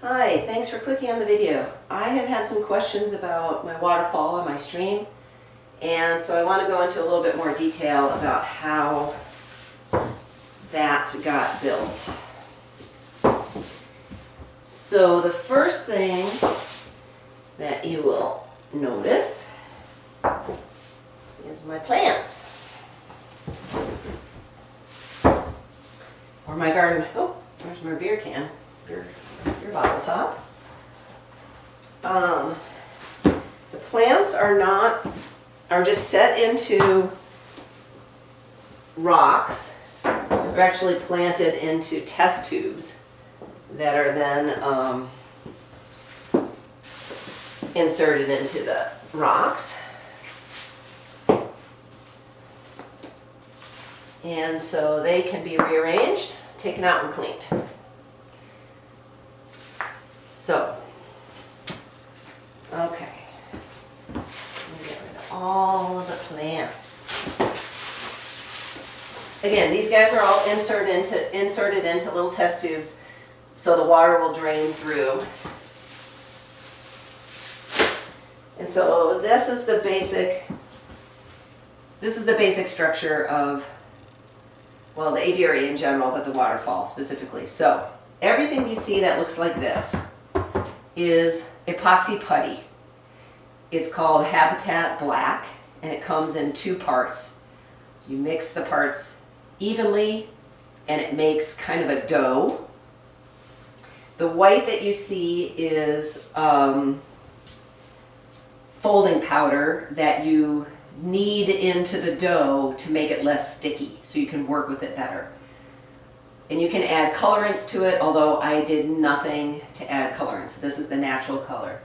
Hi, thanks for clicking on the video. I have had some questions about my waterfall and my stream, and so I want to go into a little bit more detail about how that got built. So the first thing that you will notice is my plants. Or my garden. Oh, there's my beer can. Beer bottle top. The plants are just set into rocks. They're actually planted into test tubes that are then inserted into the rocks. And so they can be rearranged, taken out and cleaned. So, okay, let me get rid of all of the plants. Again, these guys are all inserted into little test tubes so the water will drain through. And so this is the basic structure of, well, the aviary in general, but the waterfall specifically. So everything you see that looks like this is epoxy putty. It's called Habitat Black, and it comes in two parts. You mix the parts evenly, and it makes kind of a dough. The white that you see is folding powder that you knead into the dough to make it less sticky, so you can work with it better. And you can add colorants to it, although I did nothing to add colorants. This is the natural color,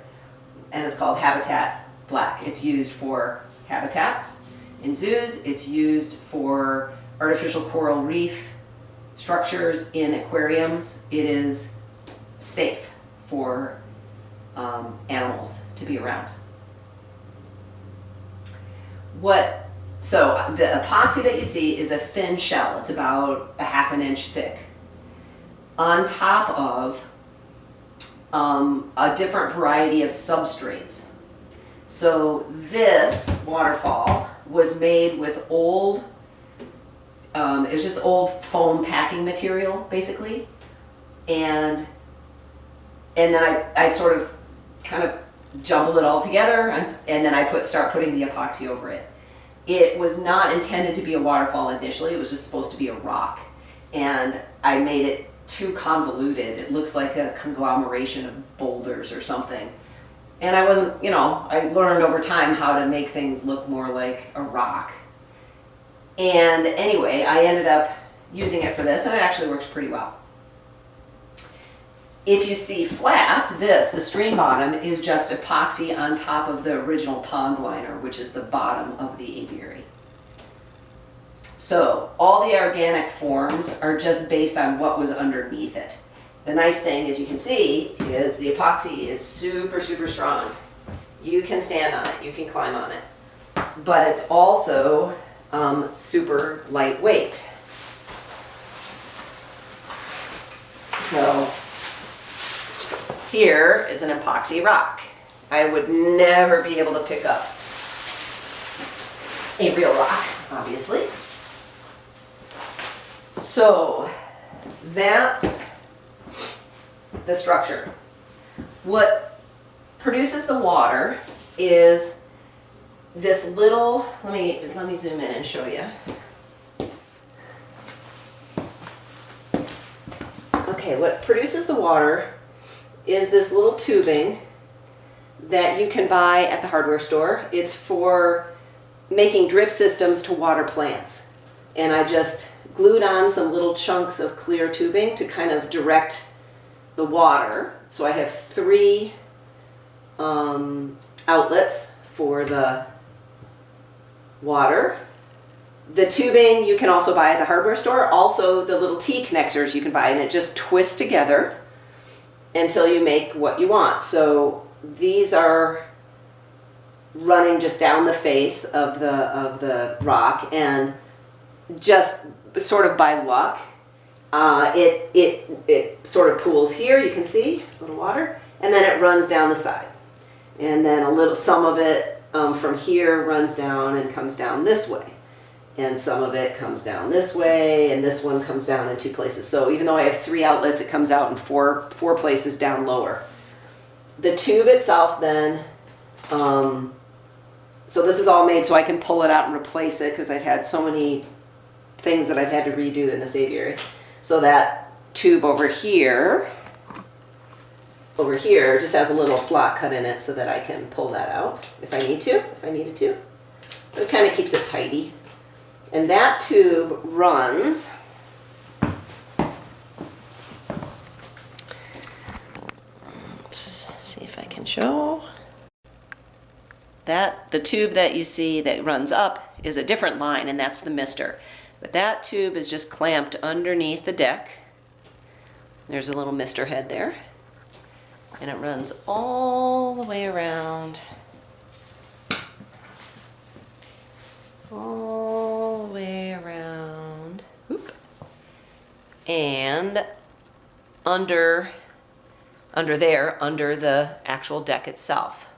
and it's called Habitat Black. It's used for habitats in zoos. It's used for artificial coral reef structures in aquariums. It is safe for animals to be around. So the epoxy that you see is a thin shell. It's about a ½ inch thick, on top of a different variety of substrates. So this waterfall was made with old, it was just old foam packing material, basically. And then I sort of kind of jumble it all together, and then I start putting the epoxy over it. It was not intended to be a waterfall initially. It was just supposed to be a rock. And I made it too convoluted. It looks like a conglomeration of boulders or something. And I wasn't, I learned over time how to make things look more like a rock. And anyway, I ended up using it for this, and it actually works pretty well. If you see flat, the stream bottom, is just epoxy on top of the original pond liner, which is the bottom of the aviary. So all the organic forms are just based on what was underneath it. The nice thing, as you can see, is the epoxy is super, super strong. You can stand on it, you can climb on it, but it's also super lightweight. So here is an epoxy rock. I would never be able to pick up a real rock, obviously. So that's the structure. What produces the water is this little, let me zoom in and show you. Okay, what produces the water is this little tubing that you can buy at the hardware store. It's for making drip systems to water plants. And I just glued on some little chunks of clear tubing to kind of direct the water. So I have 3 outlets for the water. The tubing you can also buy at the hardware store. Also the little T connectors you can buy, and it just twists together until you make what you want. So these are running just down the face of the rock, and just sort of by luck, It sort of pools here, you can see, a little water, and then it runs down the side. And then some of it from here runs down and comes down this way. And some of it comes down this way, and this one comes down in 2 places. So even though I have 3 outlets, it comes out in four places down lower. The tube itself then, so this is all made so I can pull it out and replace it because I've had so many things that I've had to redo in this aviary. So that tube over here just has a little slot cut in it so that I can pull that out if I needed to. But it kind of keeps it tidy. And that tube runs, let's see if I can show. The tube that you see that runs up is a different line, and that's the mister. But that tube is just clamped underneath the deck. There's a little mister head there. And it runs all the way around. All the way around. Oop. And under the actual deck itself.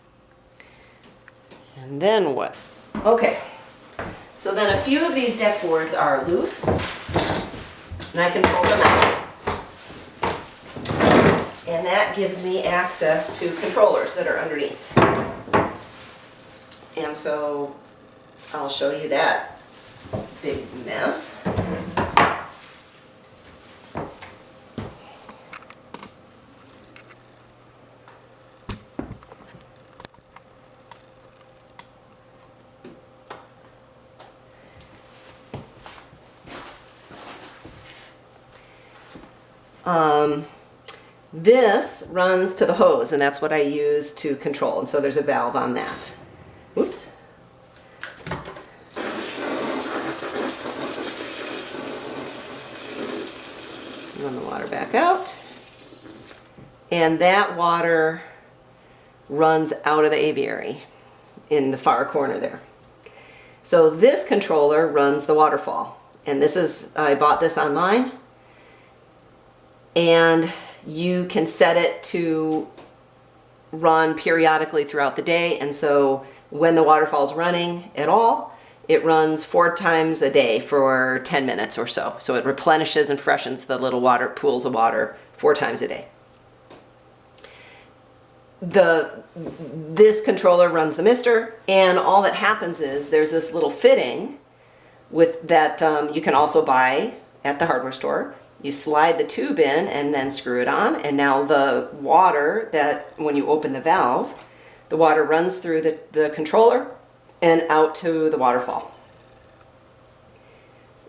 And then what? Okay. So then a few of these deck boards are loose, and I can pull them out. And that gives me access to controllers that are underneath. And so I'll show you that big mess. This runs to the hose, and that's what I use to control, and so there's a valve on that. Whoops. Run the water back out, and that water runs out of the aviary in the far corner there. So this controller runs the waterfall, and I bought this online, and you can set it to run periodically throughout the day, and so when the waterfall is running at all, it runs 4 times a day for 10 minutes or so. So it replenishes and freshens the little pools of water 4 times a day. This controller runs the mister, and all that happens is there's this little fitting with that you can also buy at the hardware store. You slide the tube in and then screw it on, and now the water, that when you open the valve, the water runs through the controller and out to the waterfall.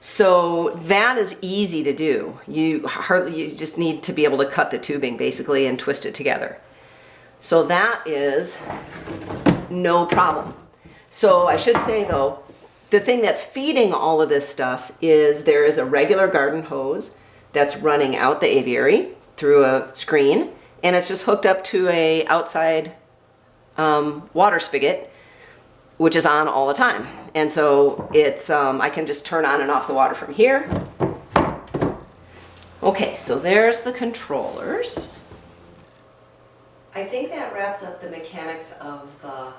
So that is easy to do. You just need to be able to cut the tubing basically and twist it together. So that is no problem. So I should say though, the thing that's feeding all of this stuff is there is a regular garden hose that's running out the aviary through a screen, and it's just hooked up to a outside water spigot, which is on all the time. And so it's I can just turn on and off the water from here. Okay, so there's the controllers. I think that wraps up the mechanics of the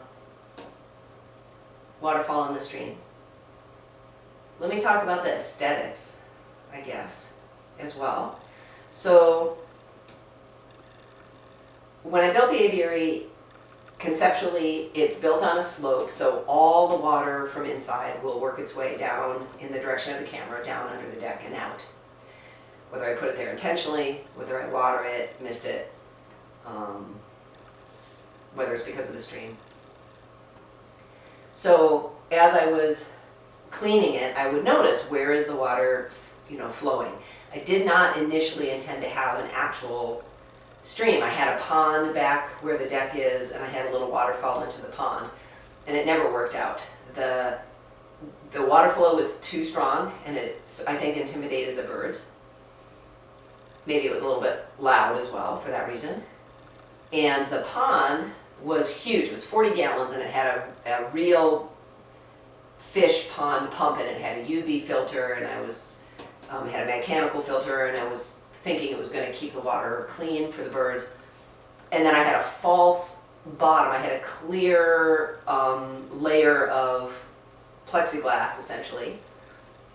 waterfall in the stream. Let me talk about the aesthetics, I guess, as well. So when I built the aviary, conceptually it's built on a slope, so all the water from inside will work its way down in the direction of the camera, down under the deck and out. Whether I put it there intentionally, whether I water it, mist it, whether it's because of the stream. So as I was cleaning it, I would notice, where is the water, flowing. I did not initially intend to have an actual stream. I had a pond back where the deck is, and I had a little waterfall into the pond, and it never worked out. The water flow was too strong, and it, I think, intimidated the birds. Maybe it was a little bit loud as well for that reason. And the pond was huge. It was 40 gallons, and it had a real fish pond pump in it. It had a UV filter, and I was It had a mechanical filter, and I was thinking it was going to keep the water clean for the birds. And then I had a false bottom. I had a clear layer of plexiglass, essentially,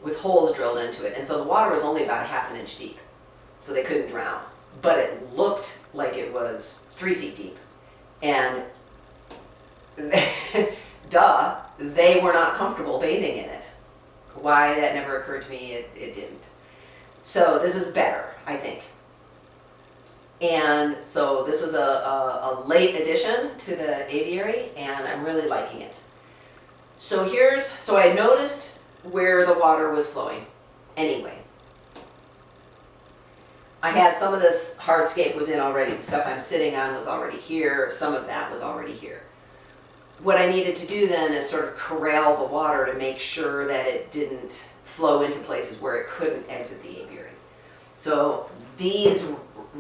with holes drilled into it. And so the water was only about a half an inch deep, so they couldn't drown. But it looked like it was 3 feet deep. And duh, they were not comfortable bathing in it. Why that never occurred to me, it didn't. So this is better, I think. And so this was a late addition to the aviary, and I'm really liking it. So so I noticed where the water was flowing anyway. I had some of this hardscape was in already. The stuff I'm sitting on was already here. Some of that was already here. What I needed to do then is sort of corral the water to make sure that it didn't flow into places where it couldn't exit the aviary. So these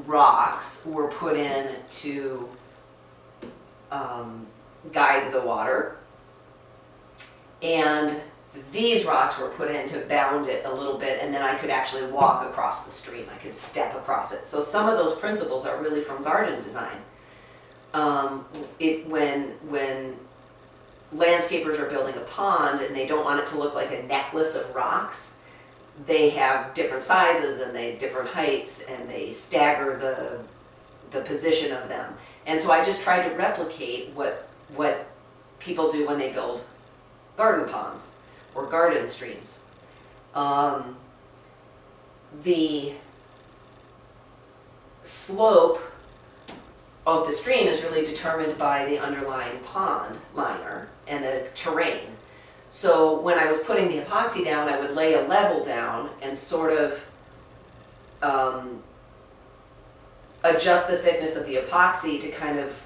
rocks were put in to guide the water, and these rocks were put in to bound it a little bit, and then I could actually walk across the stream. I could step across it. So some of those principles are really from garden design. When landscapers are building a pond and they don't want it to look like a necklace of rocks, they have different sizes and they different heights, and they stagger the position of them. And so I just tried to replicate what people do when they build garden ponds or garden streams. The slope of the stream is really determined by the underlying pond liner and the terrain. So when I was putting the epoxy down, I would lay a level down and sort of adjust the thickness of the epoxy to kind of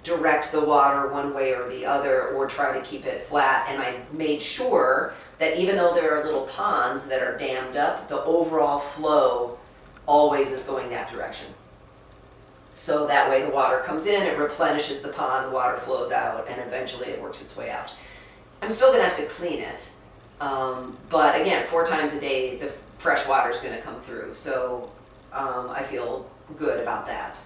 direct the water one way or the other, or try to keep it flat. And I made sure that even though there are little ponds that are dammed up, the overall flow always is going that direction. So that way the water comes in, it replenishes the pond, the water flows out, and eventually it works its way out. I'm still going to have to clean it, but again, 4 times a day the fresh water is going to come through, so I feel good about that.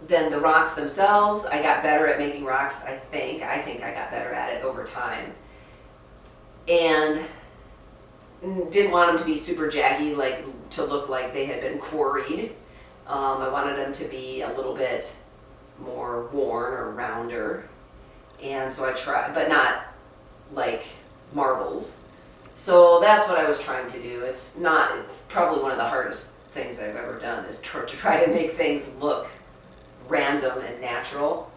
Then the rocks themselves, I got better at making rocks, I think I got better at it over time. And didn't want them to be super jaggy, like to look like they had been quarried. I wanted them to be a little bit more worn or rounder. And so I tried, but not like marbles. So that's what I was trying to do. It's probably one of the hardest things I've ever done, is to try to make things look random and natural.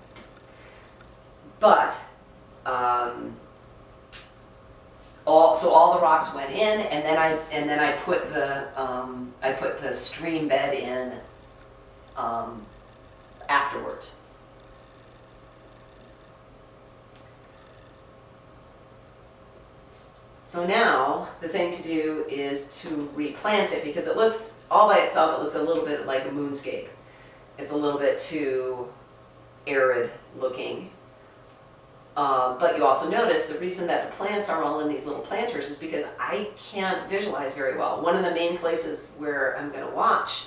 But all the rocks went in, and then I put the stream bed in afterwards. So now the thing to do is to replant it, because it looks all by itself, it looks a little bit like a moonscape. It's a little bit too arid looking. But you also notice the reason that the plants are all in these little planters is because I can't visualize very well. One of the main places where I'm going to watch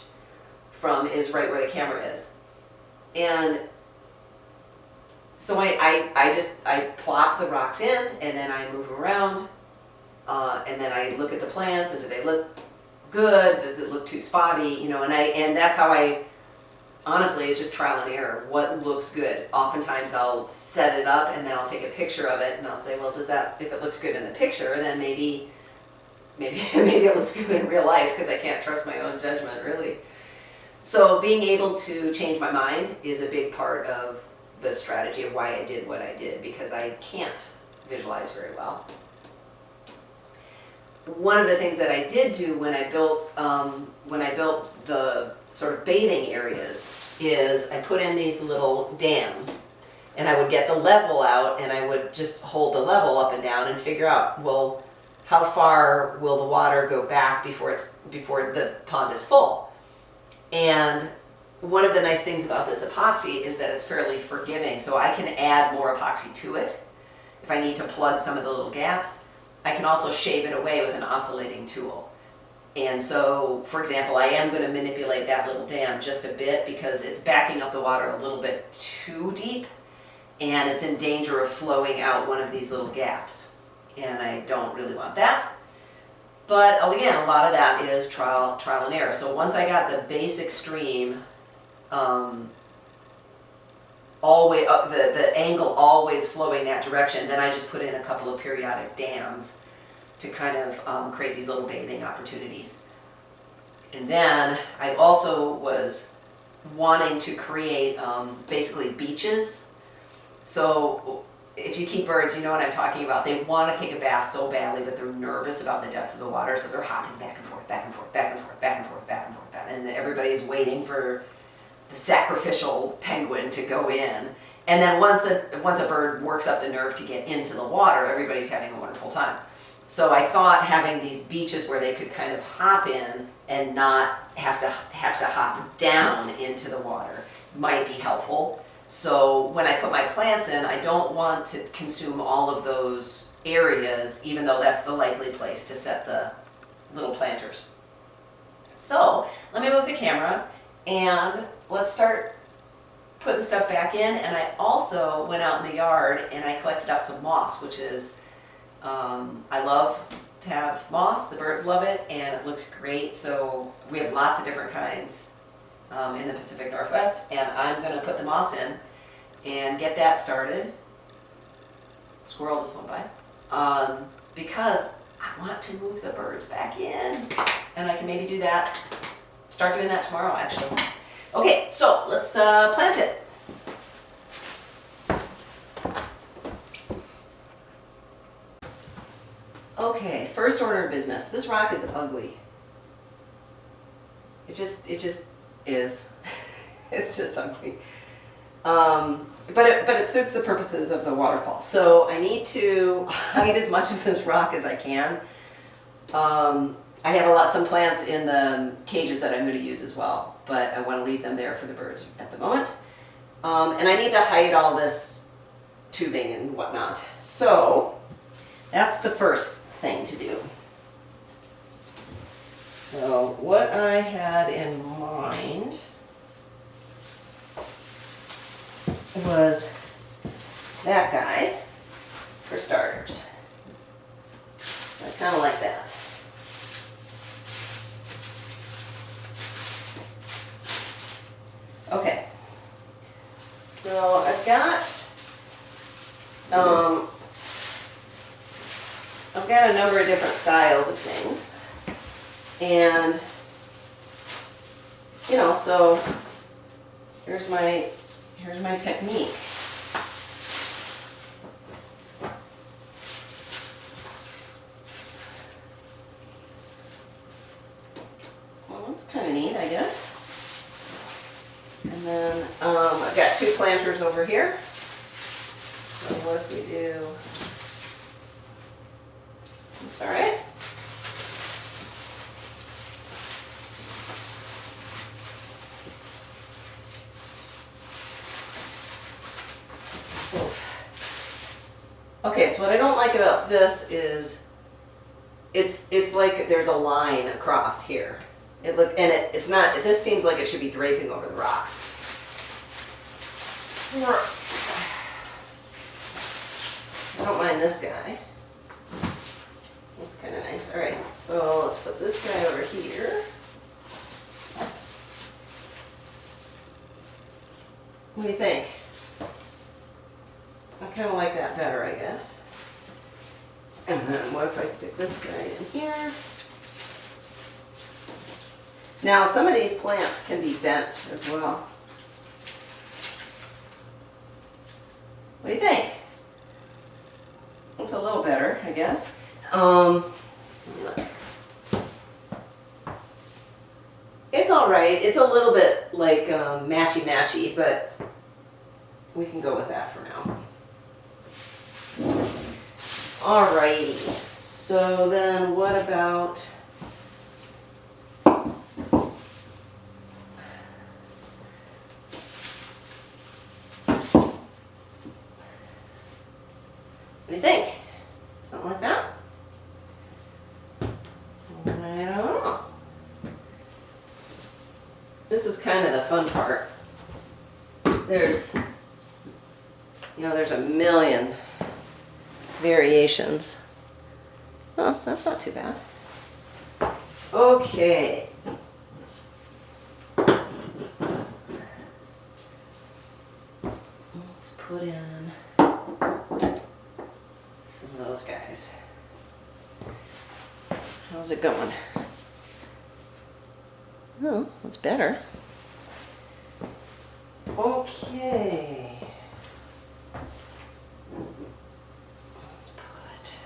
from is right where the camera is. And so I plop the rocks in, and then I move them around, and then I look at the plants, and do they look good? Does it look too spotty? You know, and that's how honestly, it's just trial and error. What looks good? Oftentimes I'll set it up and then I'll take a picture of it and I'll say, well, if it looks good in the picture, then maybe it looks good in real life, because I can't trust my own judgment, really. So being able to change my mind is a big part of the strategy of why I did what I did, because I can't visualize very well. One of the things that I did do when I built the sort of bathing areas is I put in these little dams, and I would get the level out, and I would just hold the level up and down and figure out, well, how far will the water go back before the pond is full. And one of the nice things about this epoxy is that it's fairly forgiving, so I can add more epoxy to it. if I need to plug some of the little gaps, I can also shave it away with an oscillating tool. And so, for example, I am going to manipulate that little dam just a bit because it's backing up the water a little bit too deep, and it's in danger of flowing out one of these little gaps. And I don't really want that. But again, a lot of that is trial and error. So once I got the basic stream, always the angle always flowing that direction, then I just put in a couple of periodic dams to kind of create these little bathing opportunities. And then I also was wanting to create basically beaches. So if you keep birds, you know what I'm talking about. They want to take a bath so badly, but they're nervous about the depth of the water, so they're hopping back and forth, back and forth, back and forth, back and forth, back and forth, and everybody's waiting for the sacrificial penguin to go in. And then once a bird works up the nerve to get into the water, everybody's having a wonderful time. So I thought having these beaches where they could kind of hop in and not have to hop down into the water might be helpful. So when I put my plants in, I don't want to consume all of those areas, even though that's the likely place to set the little planters. So let me move the camera and let's start putting stuff back in. And I also went out in the yard and I collected up some moss, which is, I love to have moss. The birds love it and it looks great. So we have lots of different kinds in the Pacific Northwest, and I'm going to put the moss in and get that started. Squirrel just went by. Because I want to move the birds back in, and I can maybe do that, start doing that tomorrow actually. Okay, so let's plant it. Okay, first order of business. This rock is ugly. It just is. It's just ugly. But it suits the purposes of the waterfall. So I need to hide as much of this rock as I can. I have some plants in the cages that I'm going to use as well, but I want to leave them there for the birds at the moment. And I need to hide all this tubing and whatnot. So that's the first thing to do. So what I had in mind was that guy, for starters. So I kind of like that. Okay, so I've got a number of different styles of things, and you know, so here's my technique. Well, that's kind of neat, I guess. And then I've got two planters over here. So what if we do, that's all right. Okay, so what I don't like about this is it's like there's a line across here. It's not, this seems like it should be draping over the rocks. I don't mind this guy. That's kind of nice. All right, so let's put this guy over here. What do you think? I kind of like that better, I guess. And then what if I stick this guy in here? Now, some of these plants can be bent as well. What do you think? It's a little better, I guess. Look. It's all right. It's a little bit like matchy-matchy, but we can go with that for now. Alrighty, so then what about what do I don't know. This is kind of the fun part. There's a million variations. Oh, that's not too bad. Okay. Let's put in some of those guys. How's it going? Oh, that's better. Okay. Let's put.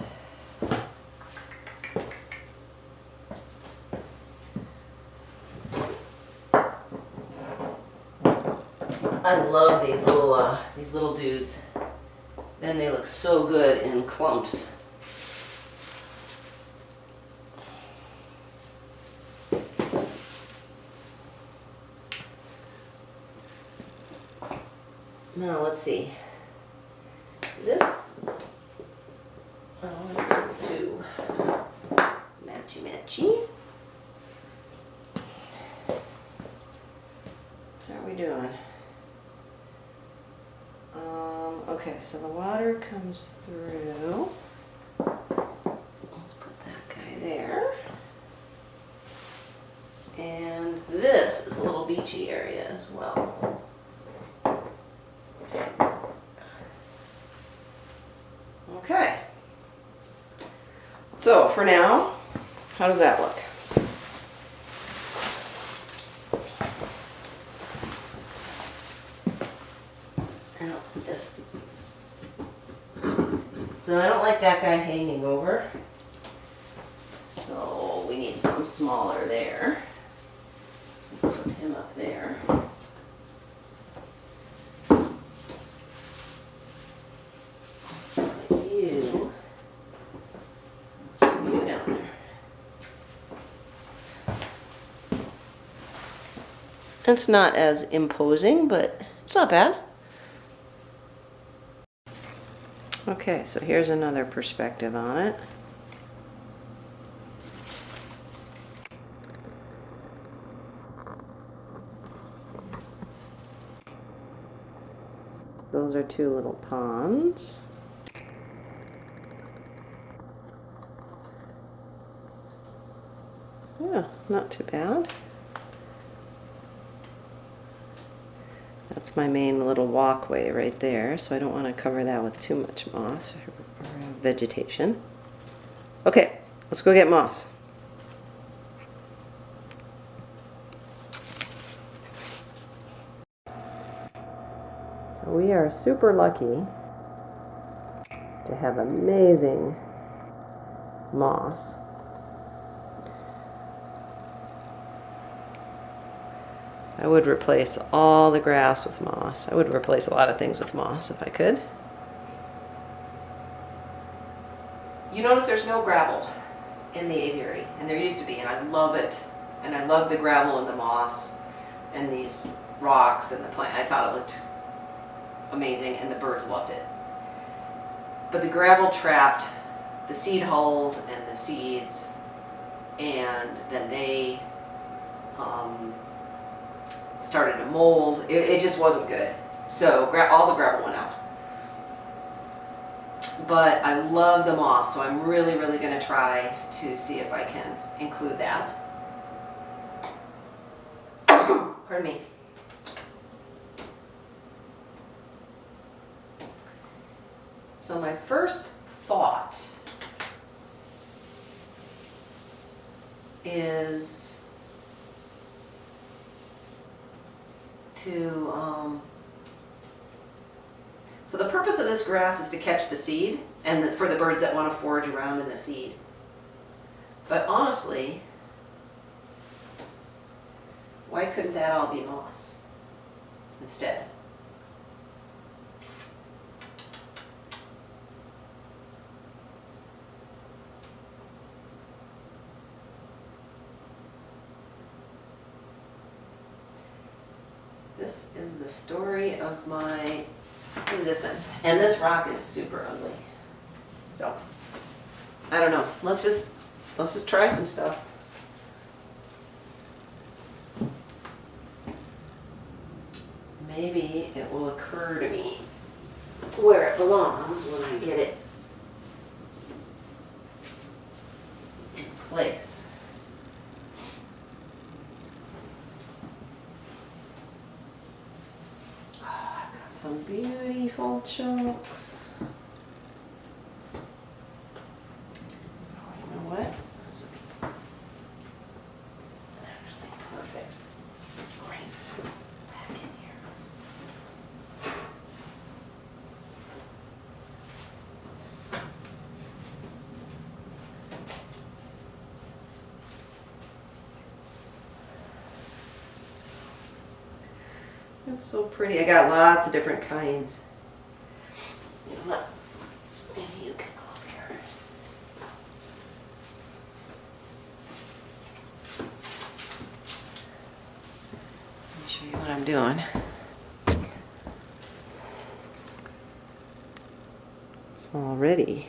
Let's see. I love these little dudes. Then they look so good in clumps. Now let's see. This, oh, that's a little too matchy. How are we doing? Okay, so the water comes through. Let's put that guy there. And this is a little beachy area as well. Okay. So for now, how does that look? So I don't like that guy hanging over. So we need something smaller there. Let's put him up there. Let's put you. Let's put you down there. It's not as imposing, but it's not bad. Okay, so here's another perspective on it. Those are two little ponds. Yeah, not too bad. That's my main little walkway right there, so I don't want to cover that with too much moss or vegetation. Okay, let's go get moss. So we are super lucky to have amazing moss. I would replace all the grass with moss. I would replace a lot of things with moss if I could. You notice there's no gravel in the aviary, and there used to be, and I love it. And I love the gravel and the moss and these rocks and the plant. I thought it looked amazing, and the birds loved it. But the gravel trapped the seed hulls and the seeds, and then they started to mold. It just wasn't good. So all the gravel went out. But I love the moss, so I'm really going to try to see if I can include that. Pardon me. So my first thought is so the purpose of this grass is to catch the seed and for the birds that want to forage around in the seed. But honestly, why couldn't that all be moss instead? This is the story of my existence. And this rock is super ugly. So, I don't know. Let's just try some stuff. maybe it will occur to me where it belongs when I get it in place. Oh, I've got some beautiful chunks. Oh, you know what? This would be actually perfect. Great. Back in here. That's so pretty. I got lots of different kinds. You know what? Maybe you can go up here. Let me show you what I'm doing. So already.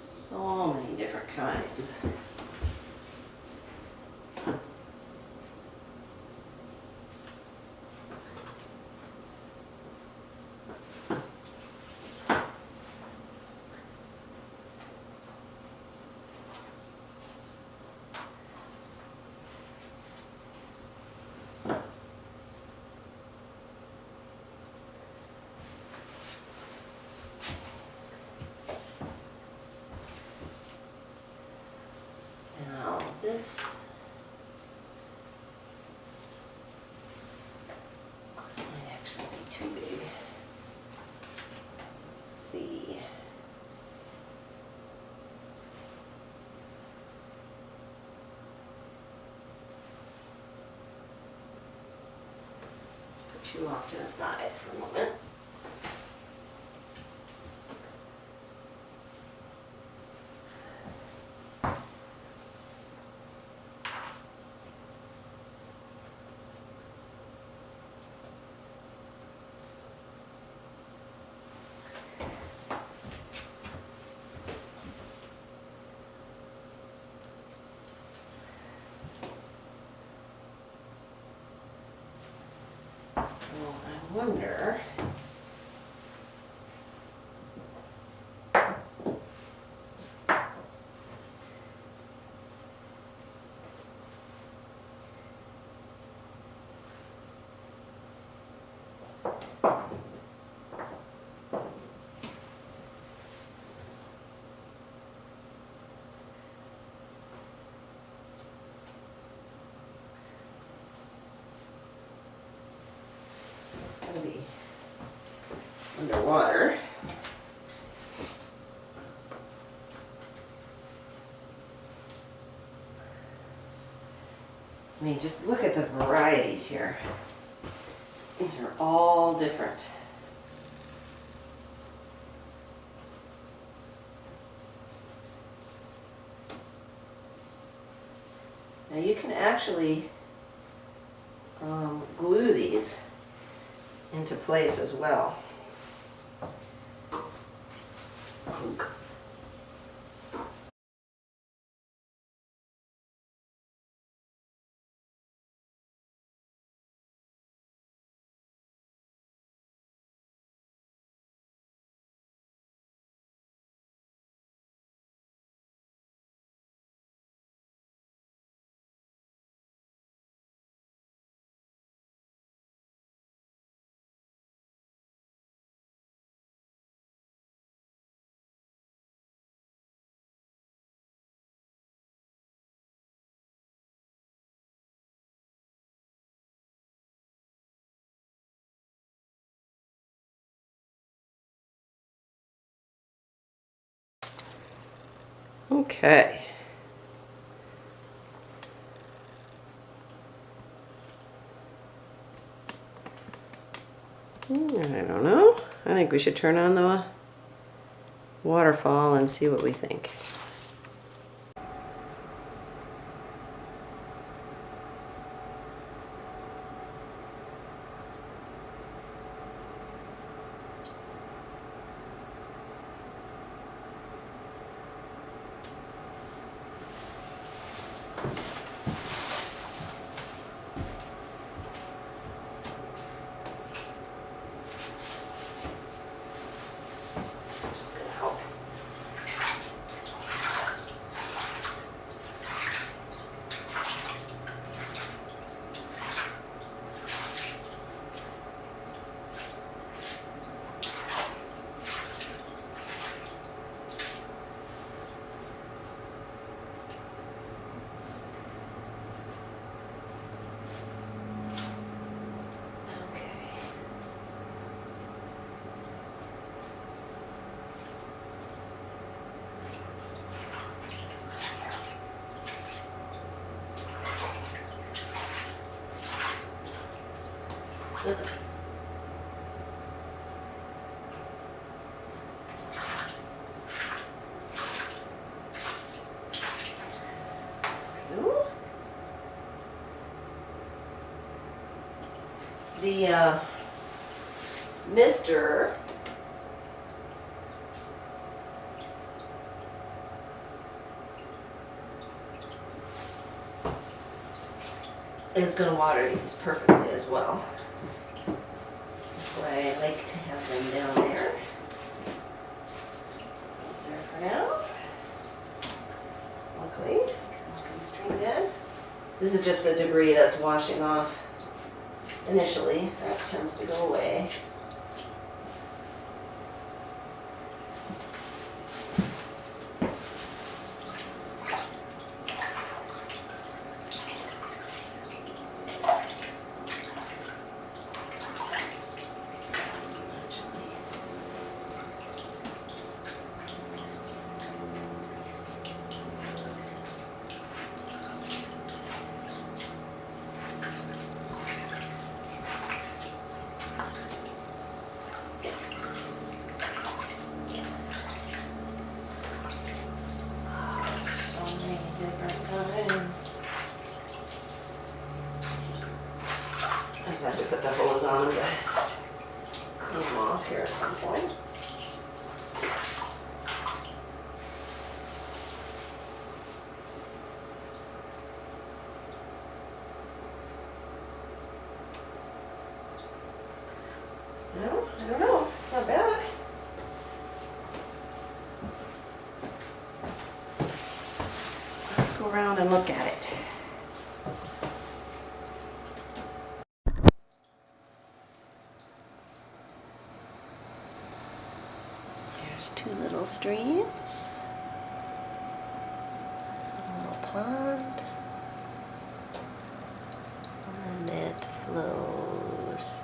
So many different kinds. Now this might actually be too big. Let's see. Let's put you off to the side for a moment. So I wonder, it's going to be underwater. I mean, just look at the varieties here. These are all different. Now you can actually glue these into place as well. Okay. I don't know. I think we should turn on the waterfall and see what we think. The mister is going to water these perfectly as well. That's why I like to have them down there. These there for now. Luckily, I can look in the stream bed. This is just the debris that's washing off initially. That tends to go away. I just have to put the hose on them to clean them off here at some point. No, I don't know. It's not bad. Let's go around and look at it. There's two little streams, a little pond, and it flows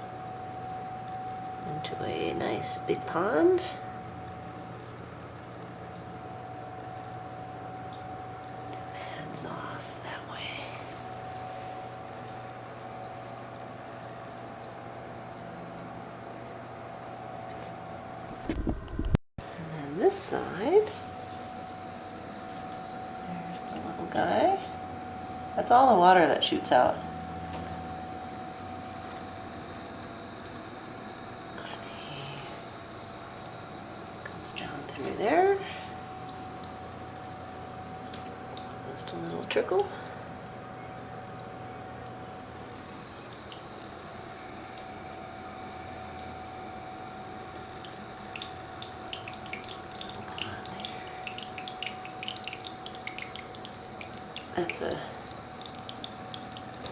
into a nice big pond. Heads off that way. And then this side, there's the little guy. That's all the water that shoots out. Down through there. Just a little trickle. That's a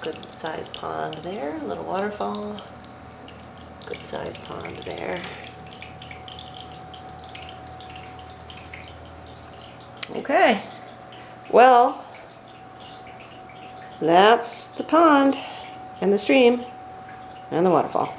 good sized pond there, a little waterfall. Good sized pond there. Okay, well, that's the pond and the stream and the waterfall.